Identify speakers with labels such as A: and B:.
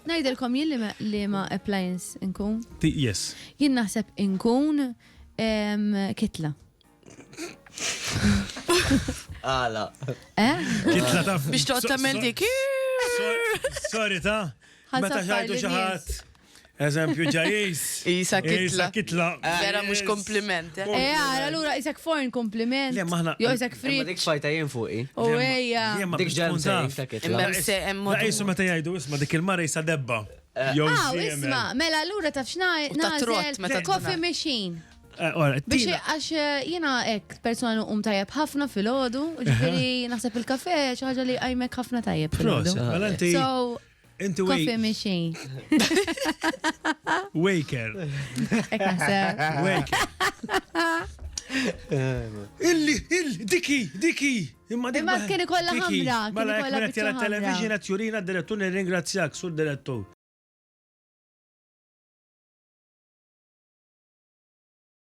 A: Najdilkom jien li ma appliance inkun.
B: Yes.
A: Jien naħseb inkun kitla.
C: Għala.
B: Kitla taf.
D: Biex toqgħod tagħmel dik.
B: Sorry ta. Meta
A: Ħasaffar
B: ħajdu
A: li
B: xi ħadd. Eżempju ġajis.
D: Isa kitla.
B: Kitla.
D: Vera mhux kompliment.
A: Għara, allura isek foreign compliment.
B: Le, maħna-
A: Jo isek
C: Ma
A: free.
C: dik fajta jien fuqi.
A: U ejja.
C: Dik ġemsejn ta' kitla.
D: Imma hemm mod.
B: La jisu meta jgħidu isma dik il-mara jisa debba. Jew
A: Isma, mela allura taf
D: ta' trott meta
A: coffee
D: tduna.
A: machine. Biex għax jena ek persona tajjeb ħafna fil-ħodu, ġifiri naħseb il-kafe xaħġa li għajmek ħafna tajjeb fil-ħodu.
B: Prost, mela inti inti
A: Coffee machine.
B: waker.
A: Ek naħseb.
B: Waker. Illi, diki.
A: Imma kien ikolla ħamra, kien
B: Mela
A: ikolla
B: jek
A: biċċa
B: la
A: ħamra.
B: television għat jurina d-direttur nirringrazzjak sur direttur.